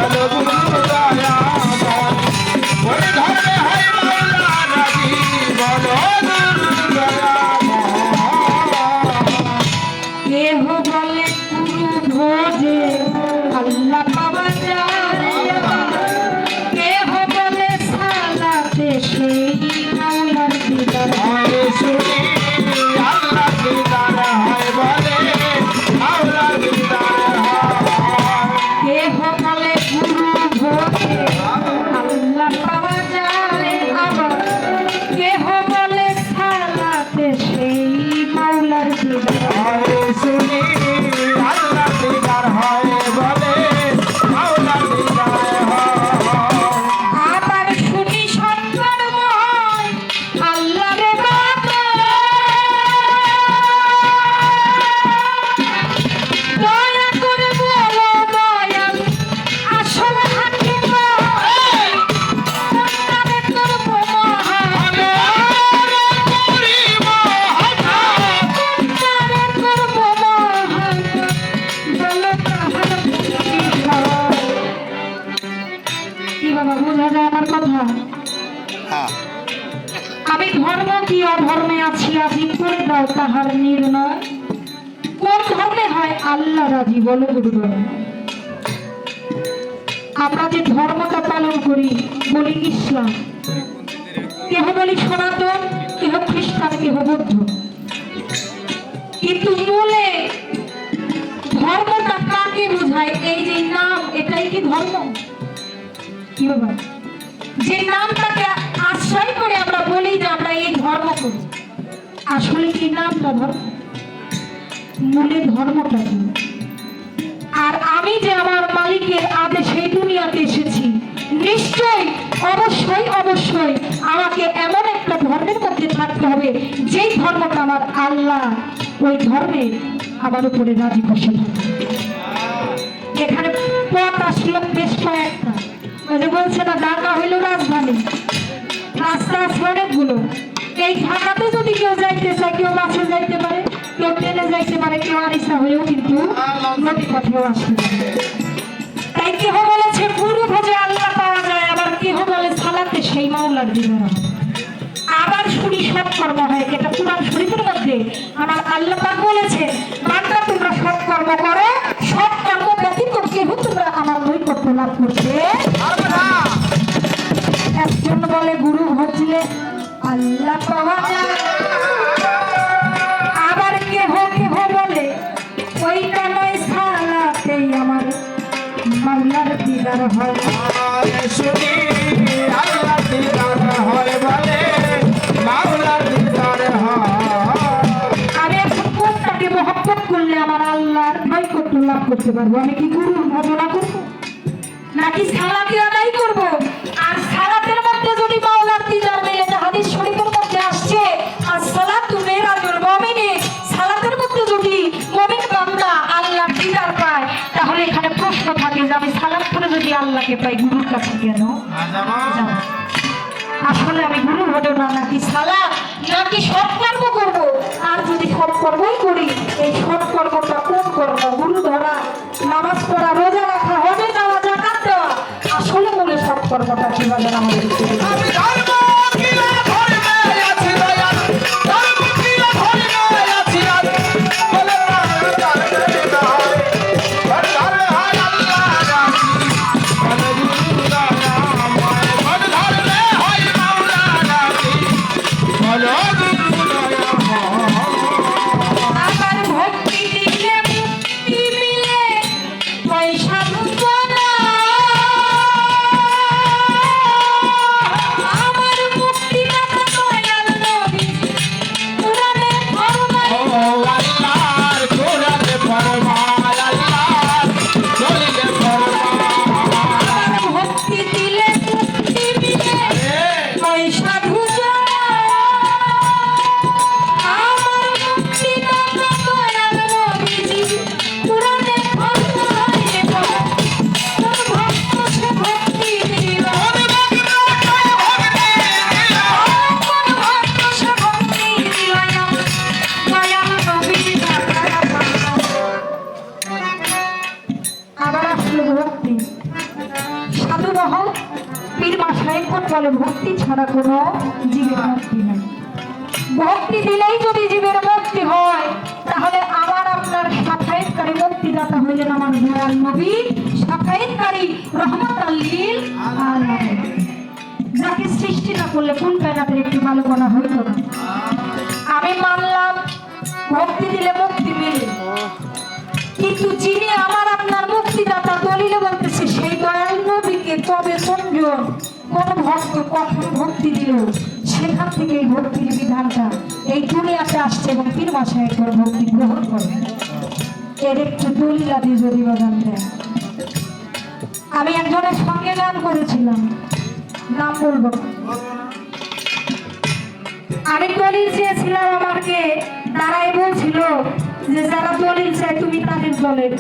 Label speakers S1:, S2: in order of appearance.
S1: বলো গুরু দয়া কোন ধর্মে হয় মাওলা রাজি বলো গুরু দয়া
S2: কেহ বলে গুরু ভোজে আল্লাহ পাওয়া যায়, কেহ বলে সালাতে সেই মাওলার দিদার হয়।
S1: শুনি আল্লাহ দিদার হয় বলে মাওলা দিদার হয়।
S2: কেহ বলে গুরু ভোজে আল্লাহ পাওয়া যায়, আবার কেহ বলে সালাতে সেই মাওলার দিদার হয়।
S1: শুনি আল্লাহ দিদার হয় বলে মাওলা দিদার হয়।
S2: আবার শুনি সৎকর্মময় আল্লাহর বাবা, দয়া করে বলো দয়াল আসল হাকিমা কোনটারে করব মহান, কোনটারে করব মহান বলো তাহার কি হয়। কি বাবা বোঝা যায় আমার কথা? আমি ধর্ম কি অধর্মে আছি আজি করে দাও তাহার নির্ণয়, কোন ধর্মে হয় আল্লাহ রাজি বলো গুরুদয়। আমরা যে ধর্মটা পালন করি বলি ইসলাম, কেহ বলি সনাতন, কেহ খ্রিস্টান, কেহ বৌদ্ধ, কিন্তু মূলে ধর্মটা কাকে বোঝায়? এই যে নাম, এটাই কি ধর্ম? কি বাবা, যে নামটাকে আশ্রয় করে আমরা বলি যে আমরা এই ধর্ম করি, আসলে কি নামটা ধর্ম? মূলে ধর্মটা কি? আর আমি যে আমার মালিকের আদেশে এই দুনিয়াতে এসেছি, নিশ্চয়ই অবশ্যই অবশ্যই আমাকে এমন একটা ধর্মের মধ্যে থাকতে হবে যেই ধর্মটা আমার আল্লাহ ওই ধর্মে আমার উপরে রাজি বসে থাকে। এখানে পথ আসলো বেশ কয়েকটা, বলছে না ঢাকা হইল রাজধানী, রাস্তা আছে অনেকগুলো। এই ঢাকাতে যদি কেউ যাইতে চায়, কেউ বাসে যাইতে পারে, কেউ ট্রেনে যাইতে পারে, কেউ আরিসা হয়েও কিন্তু নদী পথেও আসতে পারে। তাই কেহ বলেছে গুরু ভোজে আল্লাহ পাওয়া যায়, আবার কেহ বলে সালাতে সেই মাওলার দিদার হয়। আবার শুনি সৎকর্ম হয়, এটা কুরআন শরীফের মধ্যে আমার আল্লাহ পাক বলেছে বান্দা তোমরা সৎকর্ম করো, সৎকর্ম ব্যতীত কেহ তোমরা আমার নৈকট্য লাভ করতে পারবে না। একজন বলে গুরু ভজলে আল্লাহ পাওয়া যায়, আবার কেহ কেহ বলে ওইটা নয় সালাতেই আমার মাওলার দিদার হয়।
S1: শুনি আল্লাহ দিদার হয় বলে মাওলা দিদার হয়।
S2: আমি এখন কোনটাকে মহব্বত করলে আমার আল্লাহর নৈকট্য লাভ করতে পারবো? আমি কি গুরুর ভজনা করবো নাকি সালাতে আদায় করবো? আর সালাতের মধ্যে যদি মাওলার দিদার মেলে, হাদিস শরীফের মধ্যে আসছে আসসালাতু মিরাজুল মুমিনিন, সালাতের মধ্যে যদি মুমিন বান্দা আল্লাহর দিদার পায়, তাহলে এখানে প্রশ্ন থাকে যে আমি সালাত করে যদি আল্লাহকে পাই গুরুর কাছে কেন যাব? আসলে আমি গুরু হবো না নাকি সালাত নাকি সৎকর্ম করবো? আর যদি সৎকর্মই করি, এই সৎকর্মটা কোন কর্ম? গুরু ধরা, নামাজ পড়া, রোজা রাখা, হজে যাওয়া, যাকাত দেওয়া, আসলে মূলে সৎকর্মটা কি বলে আমাদের?
S1: আমি ধর্ম কি ধর্মে আছি দয়াল ধর্ম কি ধর্মে আছি আজ বলে মাওলা দিদার হয় ধর্মে হয় আল্লাহ রাজি বলে গুরু দয়া কোন ধর্মে হয় মাওলা রাজি বলো গুরু দয়া
S2: আমার ভক্তি দিলে মুক্তি মিলে, পয়সা রূপ না। হও। পীর মাসায় কোন বলে ভক্তি ছাড়া কোনো জীবের মুক্তি নেই। ভক্তি দিলেই যদি জীবের মুক্তি হয়, তাহলে আমার আপনার সাফায়েতকারী মুক্তিদাতা হইলেন আমার দয়াল নবী, সাফায়েতকারী রহমাতুল লিল আলামিন। যাকে সৃষ্টি না করলে কোন কায়নাতের একটু ভালো বলা হইতো না। আমি মানলাম ভক্তি দিলে মুক্তি মেলে, কিন্তু যিনি আমার আপনার মুক্তিদাতা দলিলে বলতেছে সেই দয়াল নবীকে তবে কোনজন কোন ভক্ত কখন ভক্তি দিল, সেখান থেকে এই ভক্তির বিধানটা এই দুনিয়াতে আসছে এবং পীর মাসায় একবার ভক্তি গ্রহণ করে। এর একটু দলিল আদি যদি বা জানতেন। আমি একজনের সঙ্গে গান করেছিলাম, নাম বলবো না। আমি দলিল চেয়েছিলাম, আমাকে দাঁড়ায় বলছিল যে যারা দলিল চায় তুমি তাদের দলের